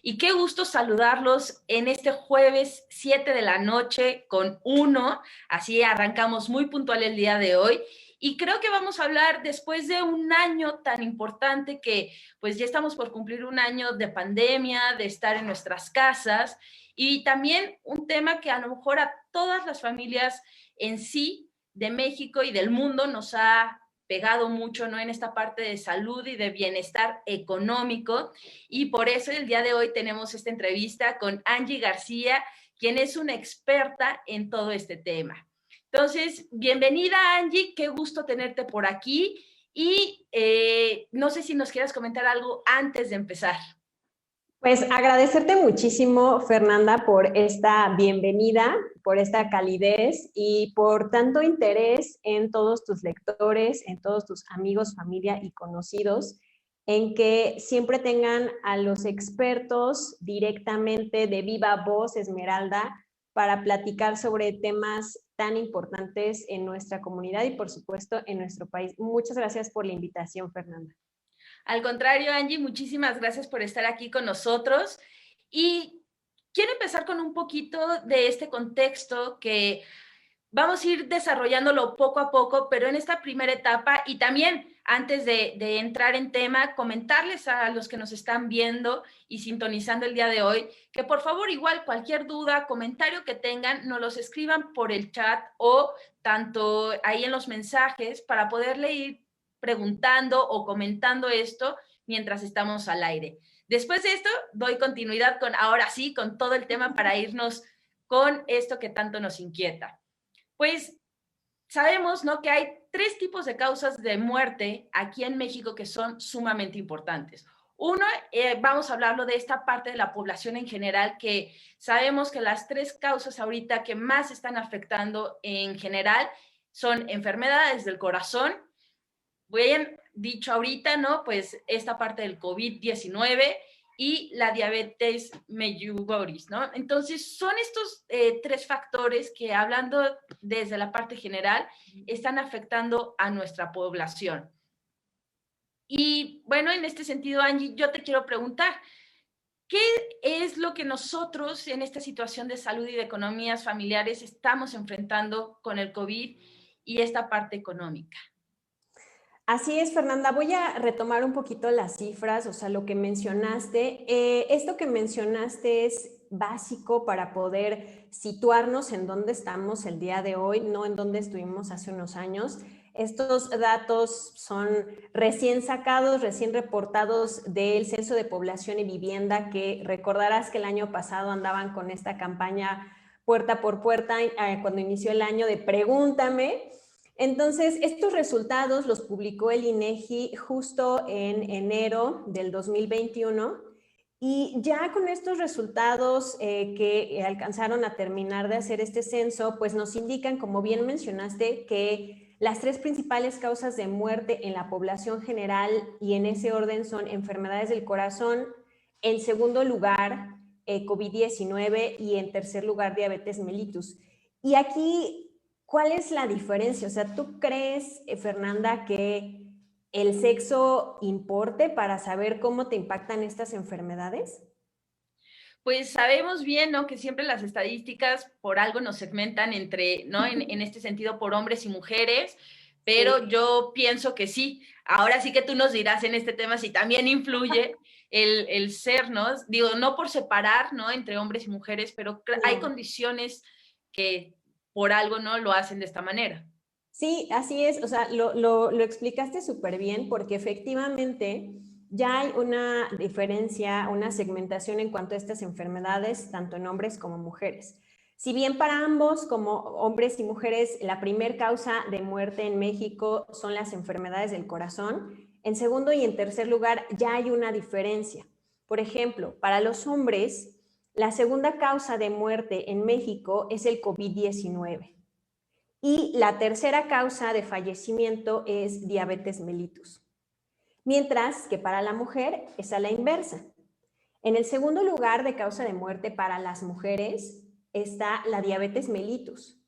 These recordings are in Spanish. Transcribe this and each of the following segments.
Y qué gusto saludarlos en este jueves 7 de la noche con uno. Así arrancamos muy puntual el día de hoy. Y creo que vamos a hablar después de un año tan importante que pues ya estamos por cumplir un año de pandemia, de estar en nuestras casas y también un tema que a lo mejor a todas las familias en sí de México y del mundo nos ha pegado mucho, ¿no? En esta parte de salud y de bienestar económico. Y por eso el día de hoy tenemos esta entrevista con Angie García, quien es una experta en todo este tema. Entonces, bienvenida Angie, qué gusto tenerte por aquí y no sé si nos quieras comentar algo antes de empezar. Pues agradecerte muchísimo, Fernanda, por esta bienvenida, por esta calidez y por tanto interés en todos tus lectores, en todos tus amigos, familia y conocidos, en que siempre tengan a los expertos directamente de viva voz, Esmeralda, para platicar sobre temas tan importantes en nuestra comunidad y, por supuesto, en nuestro país. Muchas gracias por la invitación, Fernanda. Al contrario, Angie, muchísimas gracias por estar aquí con nosotros. Y quiero empezar con un poquito de este contexto que vamos a ir desarrollándolo poco a poco, pero en esta primera etapa y también antes de entrar en tema, comentarles a los que nos están viendo y sintonizando el día de hoy, que por favor igual cualquier duda, comentario que tengan, nos los escriban por el chat o tanto ahí en los mensajes para poderle ir preguntando o comentando esto mientras estamos al aire. Después de esto, doy continuidad con, ahora sí, con todo el tema para irnos con esto que tanto nos inquieta. Pues sabemos, ¿no?, que hay tres tipos de causas de muerte aquí en México que son sumamente importantes. Uno, vamos a hablarlo de esta parte de la población en general, que sabemos que las tres causas ahorita que más están afectando en general son enfermedades del corazón, bien dicho ahorita, ¿no? Pues esta parte del COVID-19 y la diabetes mellitus, ¿no? Entonces, son estos tres factores que, hablando desde la parte general, están afectando a nuestra población. Y bueno, en este sentido, Angie, yo te quiero preguntar, ¿qué es lo que nosotros en esta situación de salud y de economías familiares estamos enfrentando con el COVID y esta parte económica? Así es, Fernanda. Voy a retomar un poquito las cifras, o sea, lo que mencionaste. Esto que mencionaste es básico para poder situarnos en dónde estamos el día de hoy, no en dónde estuvimos hace unos años. Estos datos son recién sacados, recién reportados del Censo de Población y Vivienda, que recordarás que el año pasado andaban con esta campaña puerta por puerta, cuando inició el año de Pregúntame. Entonces, estos resultados los publicó el INEGI justo en enero del 2021 y ya con estos resultados que alcanzaron a terminar de hacer este censo, pues nos indican, como bien mencionaste, que las tres principales causas de muerte en la población general y en ese orden son enfermedades del corazón, en segundo lugar COVID-19 y en tercer lugar diabetes mellitus. Y aquí, ¿cuál es la diferencia? O sea, ¿tú crees, Fernanda, que el sexo importe para saber cómo te impactan estas enfermedades? Pues sabemos bien, ¿no?, que siempre las estadísticas por algo nos segmentan entre, ¿no?, en este sentido por hombres y mujeres, pero Sí. yo pienso que sí. Ahora sí que tú nos dirás en este tema si también influye el ser, ¿no? Digo, no por separar, ¿no?, entre hombres y mujeres, pero hay No. condiciones que por algo, ¿no?, lo hacen de esta manera. Sí, así es, o sea, lo explicaste súper bien porque efectivamente ya hay una diferencia, una segmentación en cuanto a estas enfermedades, tanto en hombres como mujeres. Si bien para ambos, como hombres y mujeres, la primer causa de muerte en México son las enfermedades del corazón, en segundo y en tercer lugar ya hay una diferencia. Por ejemplo, para los hombres, la segunda causa de muerte en México es el COVID-19. Y la tercera causa de fallecimiento es diabetes mellitus. Mientras que para la mujer es a la inversa. En el segundo lugar de causa de muerte para las mujeres está la diabetes mellitus.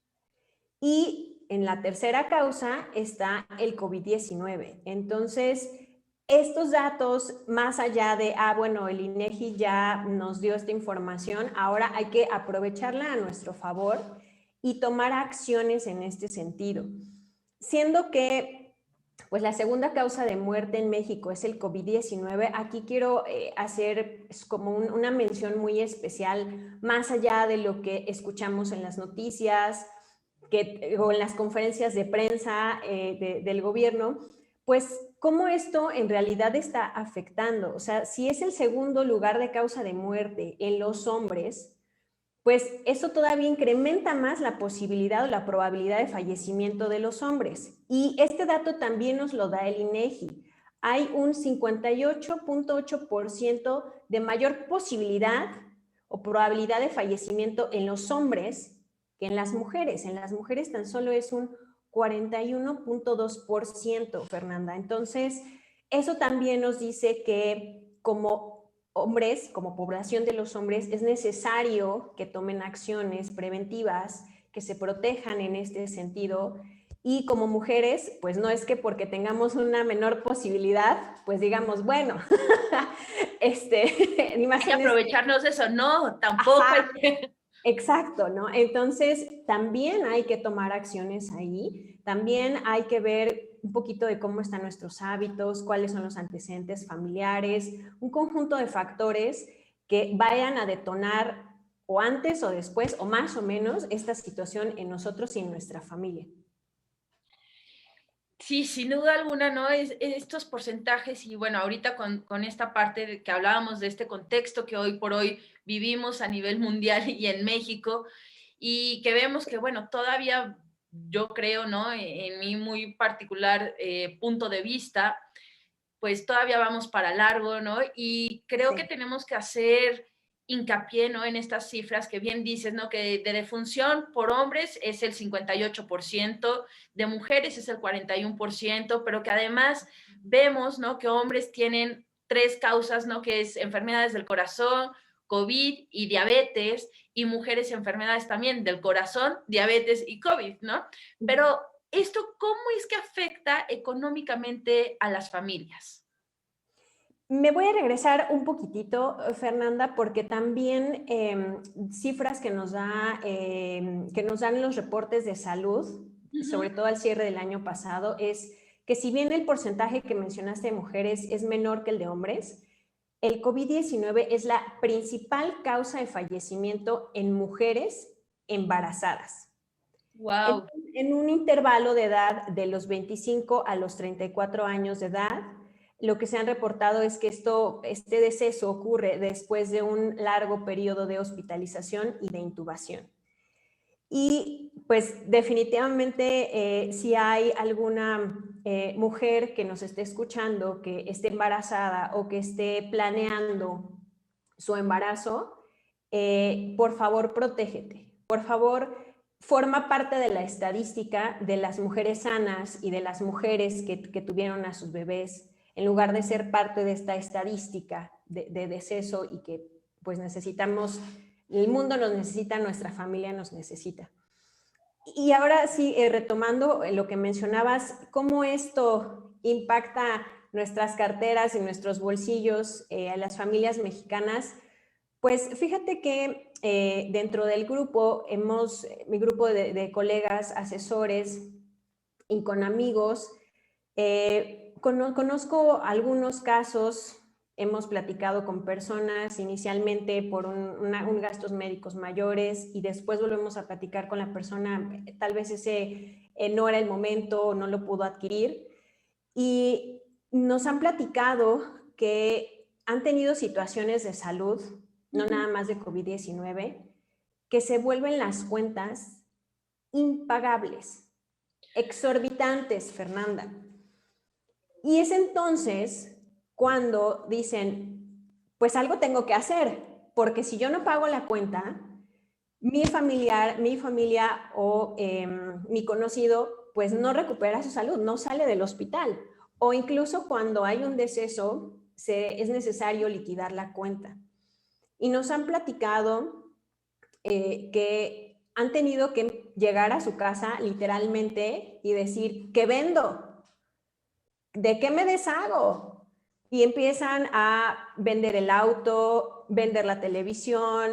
Y en la tercera causa está el COVID-19. Entonces, estos datos, más allá de, bueno, el INEGI ya nos dio esta información, ahora hay que aprovecharla a nuestro favor y tomar acciones en este sentido. Siendo que, pues, la segunda causa de muerte en México es el COVID-19, aquí quiero hacer como una mención muy especial, más allá de lo que escuchamos en las noticias o en las conferencias de prensa del gobierno, pues cómo esto en realidad está afectando. O sea, si es el segundo lugar de causa de muerte en los hombres, pues eso todavía incrementa más la posibilidad o la probabilidad de fallecimiento de los hombres. Y este dato también nos lo da el INEGI. Hay un 58.8% de mayor posibilidad o probabilidad de fallecimiento en los hombres que en las mujeres. En las mujeres tan solo es un 41.2%, Fernanda. Entonces, eso también nos dice que como hombres, como población de los hombres, es necesario que tomen acciones preventivas, que se protejan en este sentido. Y como mujeres, pues no es que porque tengamos una menor posibilidad, pues digamos, bueno, Hay que aprovecharnos de eso, no, tampoco. Exacto, ¿no? Entonces, también hay que tomar acciones ahí, también hay que ver un poquito de cómo están nuestros hábitos, cuáles son los antecedentes familiares, un conjunto de factores que vayan a detonar o antes o después, o más o menos, esta situación en nosotros y en nuestra familia. Sí, sin duda alguna, ¿no? Estos porcentajes y bueno, ahorita con esta parte de que hablábamos de este contexto que hoy por hoy vivimos a nivel mundial y en México y que vemos que, bueno, todavía yo creo, ¿no? En mi muy particular punto de vista, pues todavía vamos para largo, ¿no? Y creo que tenemos que hacer hincapié, ¿no? En estas cifras que bien dices, ¿no? Que de defunción por hombres es el 58%, de mujeres es el 41%, pero que además vemos, ¿no? Que hombres tienen 3 causas, ¿no? Que es enfermedades del corazón, COVID y diabetes, y mujeres enfermedades también del corazón, diabetes y COVID, ¿no? Pero esto, ¿cómo es que afecta económicamente a las familias? Me voy a regresar un poquitito, Fernanda, porque también cifras que nos dan los reportes de salud, sobre todo al cierre del año pasado, es que si bien el porcentaje que mencionaste de mujeres es menor que el de hombres, el COVID-19 es la principal causa de fallecimiento en mujeres embarazadas. Wow. En un intervalo de edad de los 25 a los 34 años de edad, lo que se han reportado es que este deceso ocurre después de un largo periodo de hospitalización y de intubación. Y pues definitivamente si hay alguna mujer que nos esté escuchando, que esté embarazada o que esté planeando su embarazo, por favor protégete, por favor forma parte de la estadística de las mujeres sanas y de las mujeres que tuvieron a sus bebés, en lugar de ser parte de esta estadística de deceso y que pues necesitamos, el mundo nos necesita, nuestra familia nos necesita. Y ahora sí, retomando lo que mencionabas, cómo esto impacta nuestras carteras y nuestros bolsillos a las familias mexicanas, pues fíjate que dentro del grupo, mi grupo de colegas, asesores y con amigos, conozco algunos casos, hemos platicado con personas inicialmente por un gastos médicos mayores y después volvemos a platicar con la persona, tal vez ese no era el momento, no lo pudo adquirir y nos han platicado que han tenido situaciones de salud, no nada más de COVID-19, que se vuelven las cuentas impagables, exorbitantes, Fernanda. Y es entonces cuando dicen, pues algo tengo que hacer, porque si yo no pago la cuenta, mi familia o mi conocido, pues no recupera su salud, no sale del hospital. O incluso cuando hay un deceso, es necesario liquidar la cuenta. Y nos han platicado que han tenido que llegar a su casa literalmente y decir, ¿qué vendo? ¿De qué me deshago? y empiezan a vender el auto, vender la televisión,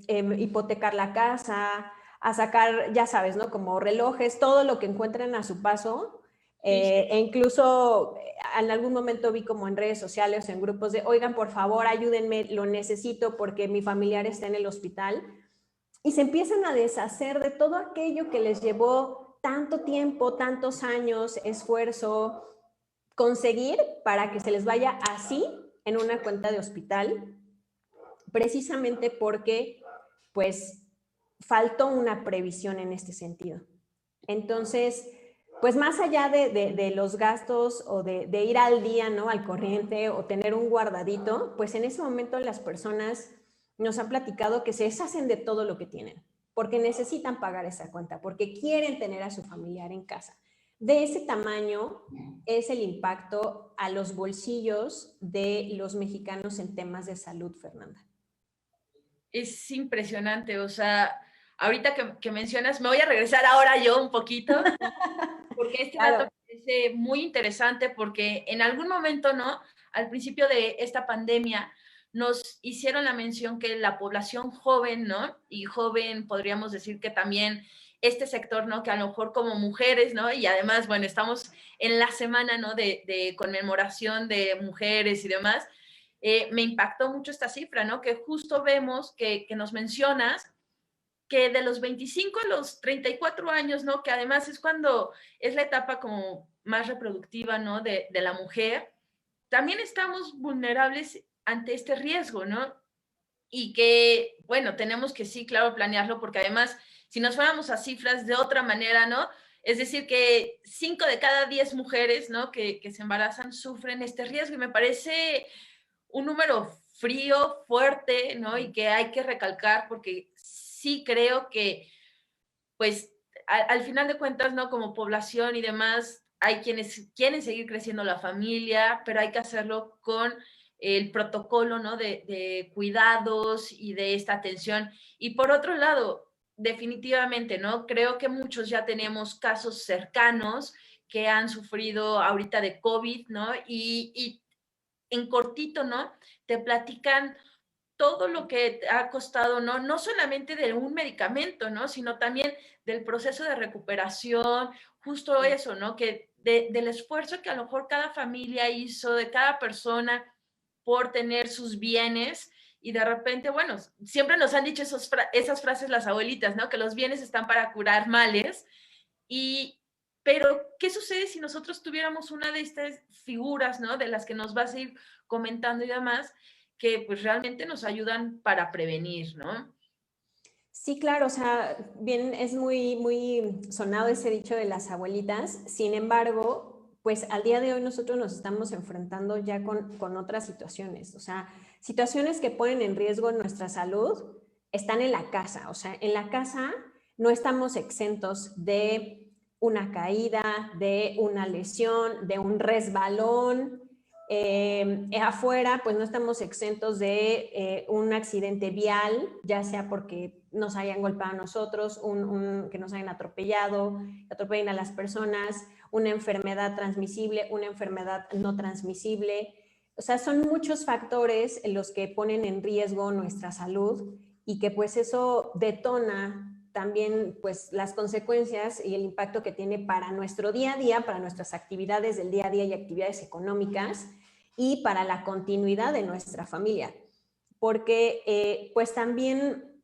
hipotecar la casa, a sacar, ya sabes, ¿no? Como relojes, todo lo que encuentren a su paso. Sí, sí. E incluso en algún momento vi como en redes sociales, en grupos de, oigan, por favor, ayúdenme, lo necesito porque mi familiar está en el hospital. Y se empiezan a deshacer de todo aquello que les llevó tanto tiempo, tantos años, esfuerzo, conseguir para que se les vaya así en una cuenta de hospital, precisamente porque pues faltó una previsión en este sentido. Entonces, pues más allá de los gastos o de ir al día, ¿no? Al corriente o tener un guardadito, pues en ese momento las personas nos han platicado que se deshacen de todo lo que tienen, porque necesitan pagar esa cuenta, porque quieren tener a su familiar en casa. De ese tamaño es el impacto a los bolsillos de los mexicanos en temas de salud, Fernanda. Es impresionante, o sea, ahorita que mencionas, me voy a regresar ahora yo un poquito, porque este dato Claro. me parece muy interesante, porque en algún momento, ¿no? Al principio de esta pandemia, nos hicieron la mención que la población joven, ¿no? Y joven, podríamos decir que también este sector, ¿no? Que a lo mejor como mujeres, ¿no? Y además, bueno, estamos en la semana, ¿no? De conmemoración de mujeres y demás. Me impactó mucho esta cifra, ¿no? Que justo vemos que nos mencionas que de los 25 a los 34 años, ¿no? Que además es cuando es la etapa como más reproductiva, ¿no? De la mujer, también estamos vulnerables ante este riesgo, ¿no? Y que, bueno, tenemos que sí, claro, planearlo, porque además, si nos fuéramos a cifras de otra manera, ¿no? Es decir, que 5 de cada 10 mujeres, ¿no? Que se embarazan sufren este riesgo y me parece un número frío, fuerte, ¿no? Y que hay que recalcar porque sí creo que, pues, al final de cuentas, ¿no? Como población y demás, hay quienes quieren seguir creciendo la familia, pero hay que hacerlo con el protocolo, ¿no? De cuidados y de esta atención. Y por otro lado, definitivamente, ¿no? Creo que muchos ya tenemos casos cercanos que han sufrido ahorita de COVID, ¿no? Y en cortito, ¿no? Te platican todo lo que ha costado, ¿no? No solamente de un medicamento, ¿no? Sino también del proceso de recuperación, justo eso, ¿no? Que del esfuerzo que a lo mejor cada familia hizo, de cada persona por tener sus bienes y de repente, bueno, siempre nos han dicho esas frases las abuelitas, ¿no? Que los bienes están para curar males y, pero, ¿qué sucede si nosotros tuviéramos una de estas figuras, ¿no? De las que nos vas a ir comentando y demás, que pues realmente nos ayudan para prevenir, ¿no? Sí, claro, o sea, bien, es muy, muy sonado ese dicho de las abuelitas. Sin embargo, pues al día de hoy nosotros nos estamos enfrentando ya con otras situaciones, o sea, situaciones que ponen en riesgo nuestra salud están en la casa, o sea, en la casa no estamos exentos de una caída, de una lesión, de un resbalón. Afuera, pues no estamos exentos de un accidente vial, ya sea porque nos hayan golpeado a nosotros, que nos hayan atropellado, atropellen a las personas, una enfermedad transmisible, una enfermedad no transmisible. O sea, son muchos factores los que ponen en riesgo nuestra salud y que pues eso detona también pues las consecuencias y el impacto que tiene para nuestro día a día, para nuestras actividades del día a día y actividades económicas y para la continuidad de nuestra familia. Porque pues también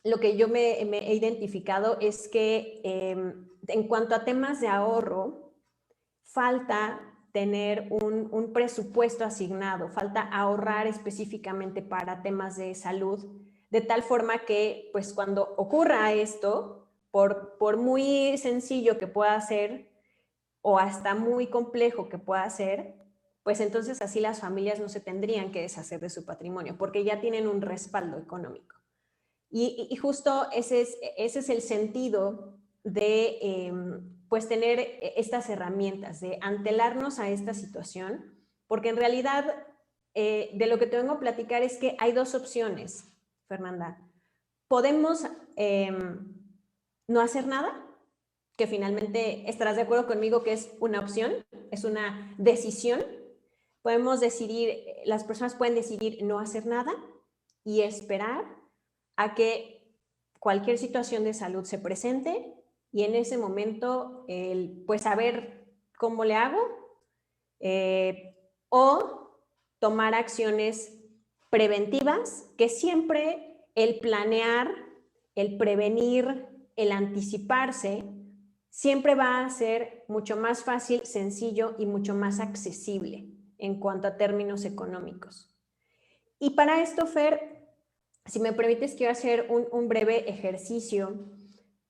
lo que yo me he identificado es que en cuanto a temas de ahorro, falta tener un presupuesto asignado, falta ahorrar específicamente para temas de salud, de tal forma que pues cuando ocurra esto, por muy sencillo que pueda ser o hasta muy complejo que pueda ser, pues entonces así las familias no se tendrían que deshacer de su patrimonio porque ya tienen un respaldo económico. Y justo ese es el sentido de pues tener estas herramientas, de antelarnos a esta situación, porque en realidad de lo que te vengo a platicar es que hay dos opciones, Fernanda. Podemos no hacer nada, que finalmente estarás de acuerdo conmigo que es una opción, es una decisión, Podemos decidir, las personas pueden decidir no hacer nada y esperar a que cualquier situación de salud se presente y en ese momento, pues saber cómo le hago, o tomar acciones preventivas, que siempre el planear, el prevenir, el anticiparse, siempre va a ser mucho más fácil, sencillo y mucho más accesible en cuanto a términos económicos. Y para esto, Fer, si me permites, quiero hacer un breve ejercicio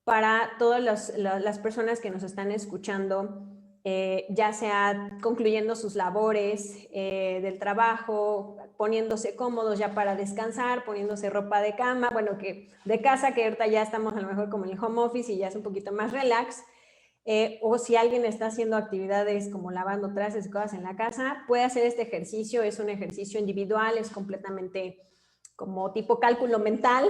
para todas las personas que nos están escuchando, ya sea concluyendo sus labores del trabajo, poniéndose cómodos ya para descansar, poniéndose ropa de cama, bueno, que de casa, que ahorita ya estamos a lo mejor como en el home office y ya es un poquito más relax, o si alguien está haciendo actividades como lavando trastes y cosas en la casa, puede hacer este ejercicio. Es un ejercicio individual, es completamente como tipo cálculo mental.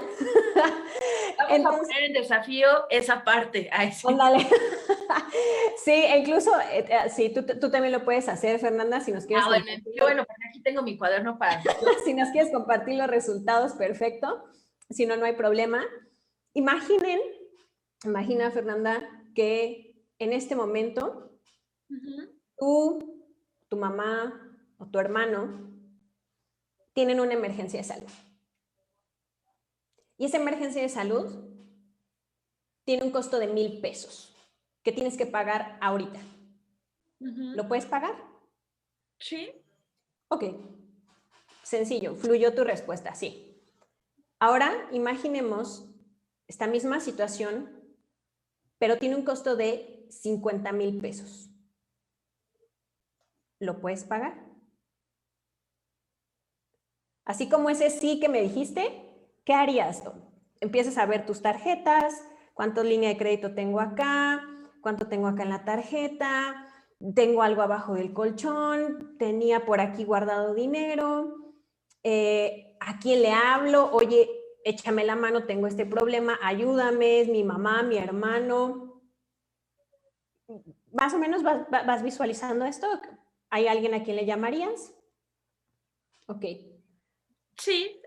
Vamos a poner en desafío esa parte. Ay, sí. Ándale. Sí, e incluso, sí, tú también lo puedes hacer, Fernanda, si nos quieres bueno, qué bueno, porque aquí tengo mi cuaderno para... si nos quieres compartir los resultados, perfecto. Si no, no hay problema. Imagina, Fernanda, que en este momento tú, tu mamá o tu hermano tienen una emergencia de salud. Y esa emergencia de salud tiene un costo de 1,000 pesos que tienes que pagar ahorita. ¿Lo puedes pagar? Sí. Ok. Sencillo, fluyó tu respuesta, sí. Ahora imaginemos esta misma situación, pero tiene un costo de 50,000 pesos. ¿Lo puedes pagar? Así como ese sí que me dijiste, ¿qué harías? Empiezas a ver tus tarjetas, cuánto línea de crédito tengo acá, cuánto tengo acá en la tarjeta, tengo algo abajo del colchón, tenía por aquí guardado dinero, ¿a quién le hablo? Oye, échame la mano, tengo este problema, ayúdame, es mi mamá, mi hermano. Más o menos vas visualizando esto. ¿Hay alguien a quien le llamarías? Ok. Sí,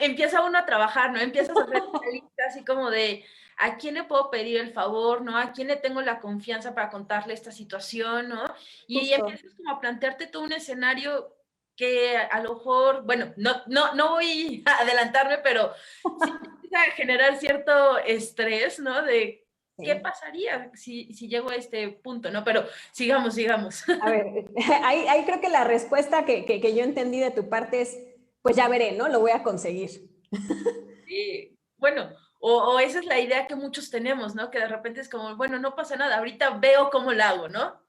empieza uno a trabajar, ¿no? Empiezas a hacer una lista así como de a quién le puedo pedir el favor, ¿no? A quién le tengo la confianza para contarle esta situación, ¿no? Y Justo. empiezas como a plantearte todo un escenario que a lo mejor, bueno, no voy a adelantarme, pero sí empieza a generar cierto estrés, ¿no? De qué pasaría si llego a este punto, ¿no? Pero sigamos. A ver, ahí creo que la respuesta que yo entendí de tu parte es, pues ya veré, ¿no? Lo voy a conseguir. Sí, bueno, o esa es la idea que muchos tenemos, ¿no? Que de repente es como, bueno, no pasa nada, ahorita veo cómo la hago, ¿no?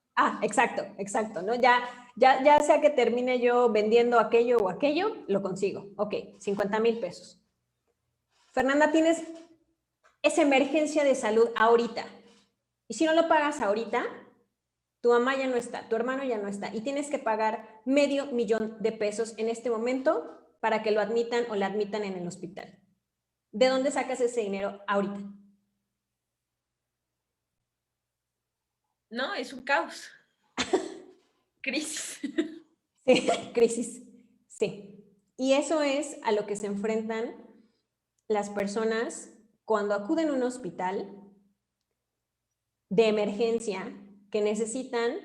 Exacto, ¿no? Ya sea que termine yo vendiendo aquello o aquello, lo consigo. Ok, 50,000 pesos. Fernanda, tienes esa emergencia de salud ahorita. Y si no lo pagas ahorita, tu mamá ya no está, tu hermano ya no está, y tienes que pagar $500,000 en este momento para que lo admitan o la admitan en el hospital. ¿De dónde sacas ese dinero ahorita? No, es un caos. Crisis. Sí, crisis. Sí. Y eso es a lo que se enfrentan las personas cuando acuden a un hospital de emergencia que necesitan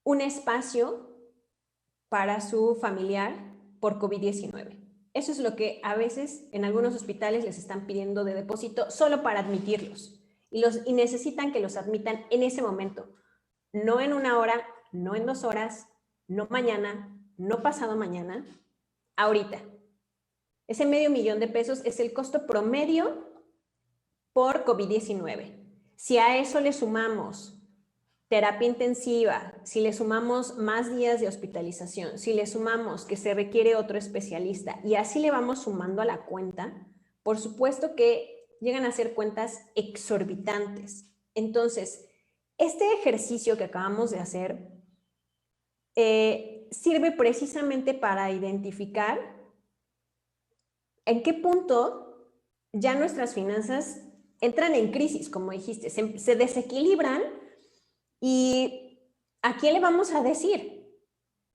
un espacio para su familiar por COVID-19. Eso es lo que a veces en algunos hospitales les están pidiendo de depósito solo para admitirlos y necesitan que los admitan en ese momento, no en 1 hora, no en 2 horas, no mañana, no pasado mañana, ahorita. Ese $500,000 es el costo promedio por COVID-19. Si a eso le sumamos terapia intensiva, si le sumamos más días de hospitalización, si le sumamos que se requiere otro especialista y así le vamos sumando a la cuenta, por supuesto que llegan a ser cuentas exorbitantes. Entonces, este ejercicio que acabamos de hacer sirve precisamente para identificar en qué punto ya nuestras finanzas entran en crisis, como dijiste, se desequilibran. ¿Y a quién le vamos a decir?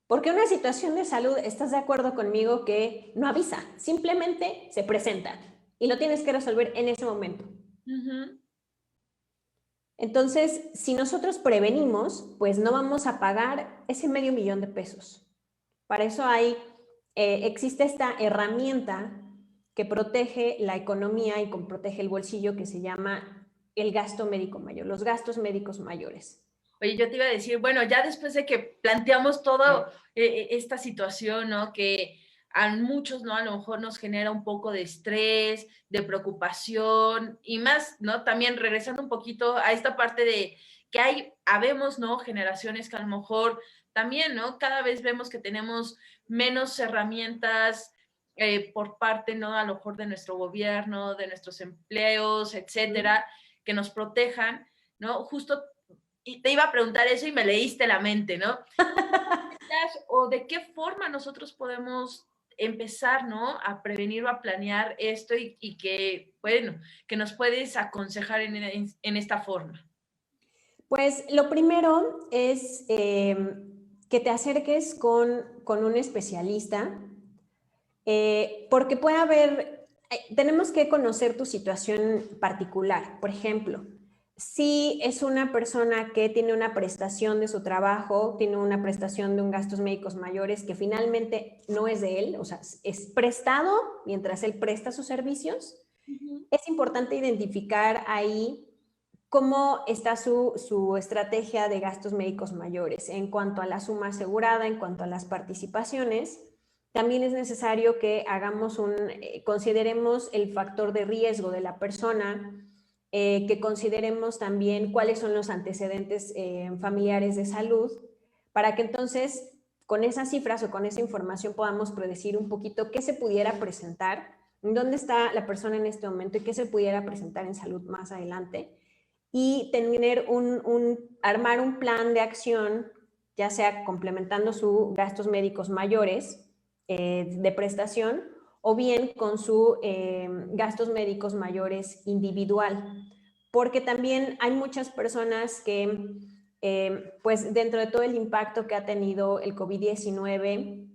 Porque una situación de salud, ¿estás de acuerdo conmigo que no avisa? Simplemente se presenta y lo tienes que resolver en ese momento. Entonces, si nosotros prevenimos, pues no vamos a pagar ese $500,000 de pesos. Para eso existe esta herramienta que protege la economía y protege el bolsillo, que se llama el gasto médico mayor, los gastos médicos mayores. Oye, yo te iba a decir, bueno, ya después de que planteamos toda esta situación, ¿no? Que a muchos, ¿no? A lo mejor nos genera un poco de estrés, de preocupación y más, ¿no? También regresando un poquito a esta parte de que habemos, ¿no? Generaciones que a lo mejor también, ¿no? Cada vez vemos que tenemos menos herramientas por parte, ¿no? A lo mejor de nuestro gobierno, de nuestros empleos, etcétera, que nos protejan, ¿no? Justo y te iba a preguntar eso y me leíste la mente, ¿no? ¿O de qué forma nosotros podemos empezar, ¿no? A prevenir o a planear esto y que, bueno, que nos puedes aconsejar en esta forma? Pues lo primero es que te acerques con un especialista, porque puede haber, tenemos que conocer tu situación particular. Por ejemplo, si es una persona que tiene una prestación de su trabajo, tiene una prestación de un gastos médicos mayores que finalmente no es de él, o sea, es prestado mientras él presta sus servicios, es importante identificar ahí cómo está su estrategia de gastos médicos mayores en cuanto a la suma asegurada, en cuanto a las participaciones. También es necesario que consideremos el factor de riesgo de la persona, que consideremos también cuáles son los antecedentes familiares de salud, para que entonces con esas cifras o con esa información podamos predecir un poquito qué se pudiera presentar, dónde está la persona en este momento y qué se pudiera presentar en salud más adelante, y tener armar un plan de acción, ya sea complementando sus gastos médicos mayores de prestación o bien con sus gastos médicos mayores individual. Porque también hay muchas personas que, pues dentro de todo el impacto que ha tenido el COVID-19,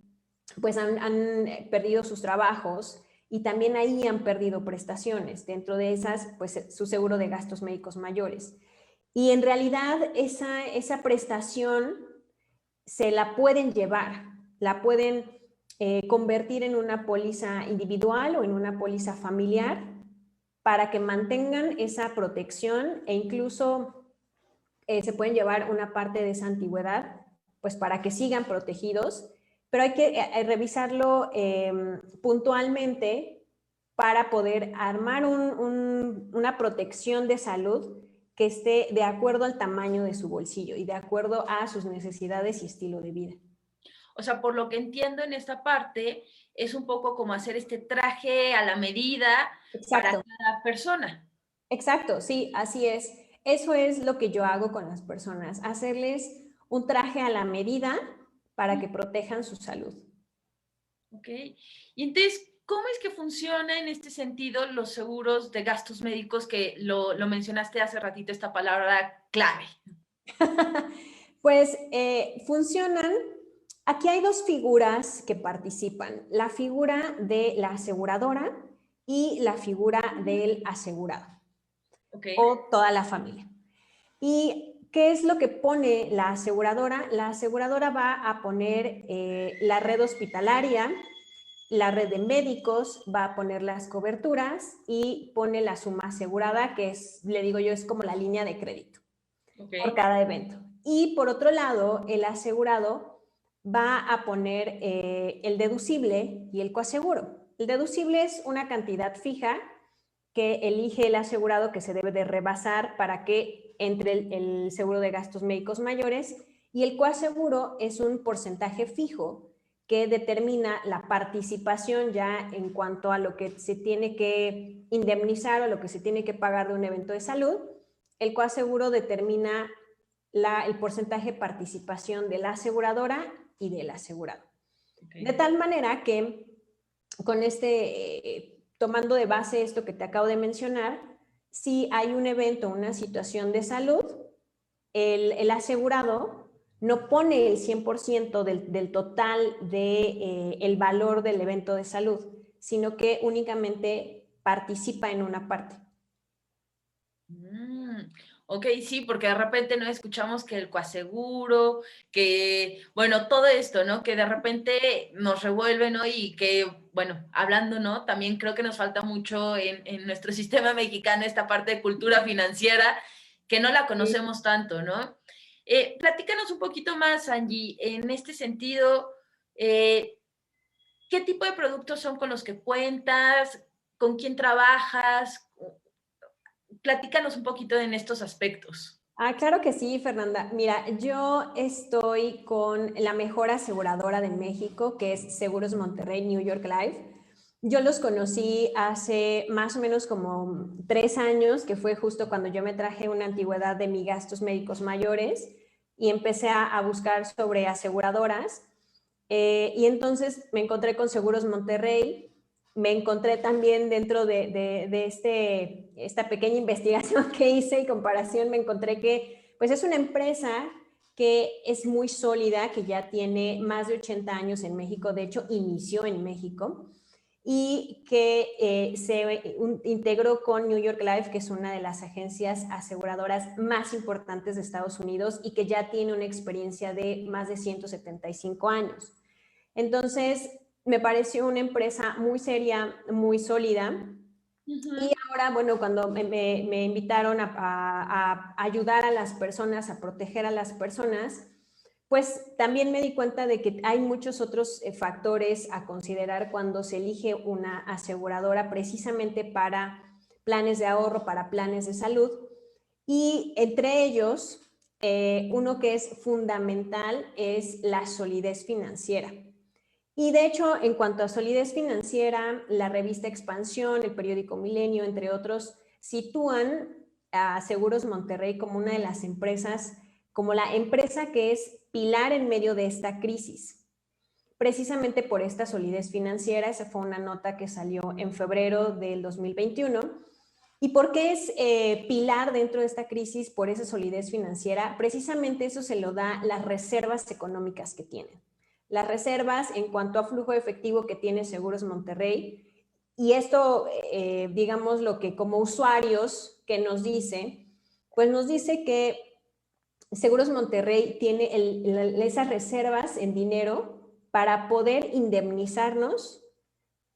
pues han perdido sus trabajos y también ahí han perdido prestaciones. Dentro de esas, pues su seguro de gastos médicos mayores. Y en realidad esa prestación se la pueden llevar, la pueden convertir en una póliza individual o en una póliza familiar para que mantengan esa protección e incluso se pueden llevar una parte de esa antigüedad, pues para que sigan protegidos, pero hay que revisarlo puntualmente para poder armar una protección de salud que esté de acuerdo al tamaño de su bolsillo y de acuerdo a sus necesidades y estilo de vida. O sea, por lo que entiendo en esta parte, es un poco como hacer este traje a la medida para Exacto. cada persona. Exacto, sí, así es. Eso es lo que yo hago con las personas, hacerles un traje a la medida para que protejan su salud. Ok. Y entonces, ¿cómo es que funciona en este sentido los seguros de gastos médicos que lo mencionaste hace ratito, esta palabra clave? Pues funcionan, aquí hay dos figuras que participan, la figura de la aseguradora y la figura del asegurado, Okay. o toda la familia. ¿Y qué es lo que pone la aseguradora? La aseguradora va a poner la red hospitalaria, la red de médicos, va a poner las coberturas y pone la suma asegurada, que es, le digo yo, es como la línea de crédito por cada evento. Y por otro lado, el asegurado va a poner el deducible y el coaseguro. El deducible es una cantidad fija que elige el asegurado que se debe de rebasar para que entre el seguro de gastos médicos mayores, y el coaseguro es un porcentaje fijo que determina la participación ya en cuanto a lo que se tiene que indemnizar o lo que se tiene que pagar de un evento de salud. El coaseguro determina el porcentaje de participación de la aseguradora y del asegurado. Okay. De tal manera que con tomando de base esto que te acabo de mencionar, si hay un evento, una situación de salud, el asegurado no pone el 100% del total de, el valor del evento de salud, sino que únicamente participa en una parte. Ok, sí, porque de repente no escuchamos que el coaseguro, que, bueno, todo esto, ¿no? Que de repente nos revuelve, ¿no? Y que, bueno, hablando, ¿no? También creo que nos falta mucho en nuestro sistema mexicano esta parte de cultura financiera, que no la conocemos tanto, ¿no? Platícanos un poquito más, Angie, en este sentido, eh, ¿qué tipo de productos son con los que cuentas? ¿Con quién trabajas? Platícanos un poquito en estos aspectos. Claro que sí, Fernanda. Mira, yo estoy con la mejor aseguradora de México, que es Seguros Monterrey New York Life. Yo los conocí hace más o menos como 3 años, que fue justo cuando yo me traje una antigüedad de mis gastos médicos mayores y empecé a buscar sobre aseguradoras. Y entonces me encontré con Seguros Monterrey, me encontré también dentro de esta pequeña investigación que hice y comparación, me encontré que pues es una empresa que es muy sólida, que ya tiene más de 80 años en México, de hecho inició en México, y que se integró con New York Life, que es una de las agencias aseguradoras más importantes de Estados Unidos y que ya tiene una experiencia de más de 175 años. Entonces, me pareció una empresa muy seria, muy sólida. Y ahora, bueno, cuando me invitaron a ayudar a las personas, a proteger a las personas, pues también me di cuenta de que hay muchos otros factores a considerar cuando se elige una aseguradora precisamente para planes de ahorro, para planes de salud. Y entre ellos, uno que es fundamental es la solidez financiera. Y de hecho, en cuanto a solidez financiera, la revista Expansión, el periódico Milenio, entre otros, sitúan a Seguros Monterrey como una de las empresas, como la empresa que es pilar en medio de esta crisis. Precisamente por esta solidez financiera, esa fue una nota que salió en febrero del 2021. ¿Y por qué es pilar dentro de esta crisis por esa solidez financiera? Precisamente eso se lo da las reservas económicas que tienen. Las reservas en cuanto a flujo efectivo que tiene Seguros Monterrey. Y esto, digamos, lo que como usuarios que nos dice, pues nos dice que Seguros Monterrey tiene esas reservas en dinero para poder indemnizarnos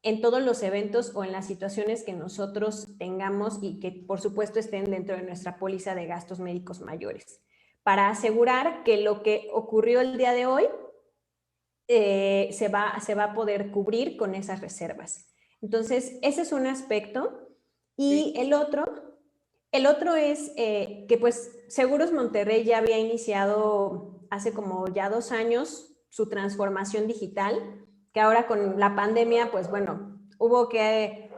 en todos los eventos o en las situaciones que nosotros tengamos y que por supuesto estén dentro de nuestra póliza de gastos médicos mayores, para asegurar que lo que ocurrió el día de hoy se va a poder cubrir con esas reservas. Entonces, ese es un aspecto. Y sí. El otro es que pues Seguros Monterrey ya había iniciado hace como ya 2 años su transformación digital, que ahora con la pandemia, pues bueno, hubo que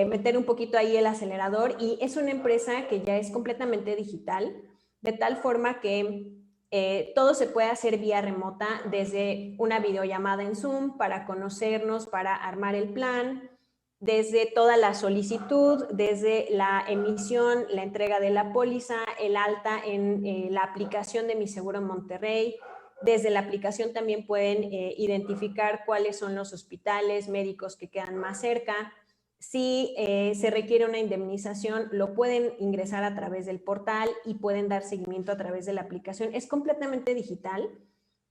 meter un poquito ahí el acelerador, y es una empresa que ya es completamente digital, de tal forma que todo se puede hacer vía remota, desde una videollamada en Zoom para conocernos, para armar el plan, desde toda la solicitud, desde la emisión, la entrega de la póliza, el alta en la aplicación de Mi Seguro Monterrey. Desde la aplicación también pueden identificar cuáles son los hospitales médicos que quedan más cerca. Si se requiere una indemnización, lo pueden ingresar a través del portal y pueden dar seguimiento a través de la aplicación. Es completamente digital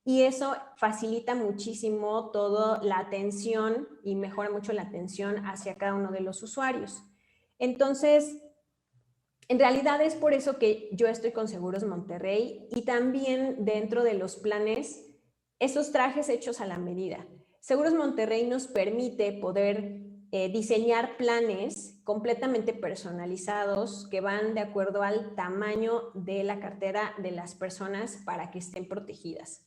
y eso facilita muchísimo toda la atención y mejora mucho la atención hacia cada uno de los usuarios. Entonces, en realidad es por eso que yo estoy con Seguros Monterrey, y también dentro de los planes, esos trajes hechos a la medida. Seguros Monterrey nos permite poder diseñar planes completamente personalizados que van de acuerdo al tamaño de la cartera de las personas para que estén protegidas.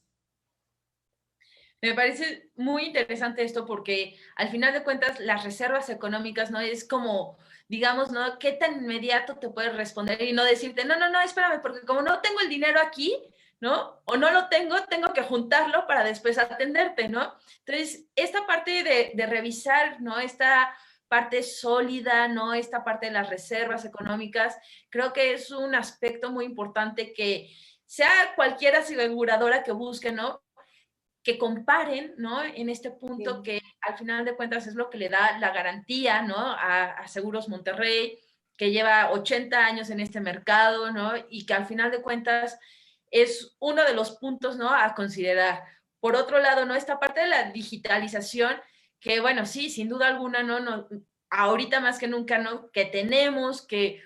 Me parece muy interesante esto porque al final de cuentas las reservas económicas, ¿no? Es como, digamos, ¿no? ¿Qué tan inmediato te puedes responder y no decirte, no, no, no, espérame, porque como no tengo el dinero aquí, ¿no? O no lo tengo, tengo que juntarlo para después atenderte, ¿no? Entonces, esta parte de revisar, ¿no? Esta parte sólida, ¿no? Esta parte de las reservas económicas, creo que es un aspecto muy importante que sea cualquier aseguradora que busque, ¿no? Que comparen, ¿no? En este punto Sí. que al final de cuentas es lo que le da la garantía, ¿no? A Seguros Monterrey, que lleva 80 años en este mercado, ¿no? Y que al final de cuentas es uno de los puntos, ¿no? A considerar. Por otro lado, ¿no? Esta parte de la digitalización, que bueno, sí, sin duda alguna, ¿no? No, ahorita más que nunca, ¿no? Que tenemos que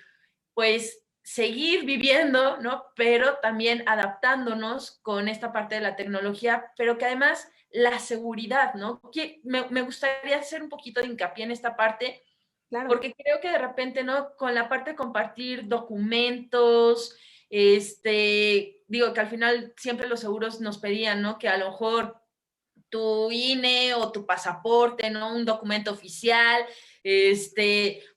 pues seguir viviendo, ¿no? Pero también adaptándonos con esta parte de la tecnología, pero que además la seguridad, ¿no? Que me gustaría hacer un poquito de hincapié en esta parte, Claro. porque creo que de repente, ¿no? Con la parte de compartir documentos, digo que al final siempre los seguros nos pedían, ¿no? Que a lo mejor tu INE o tu pasaporte, ¿no? Un documento oficial,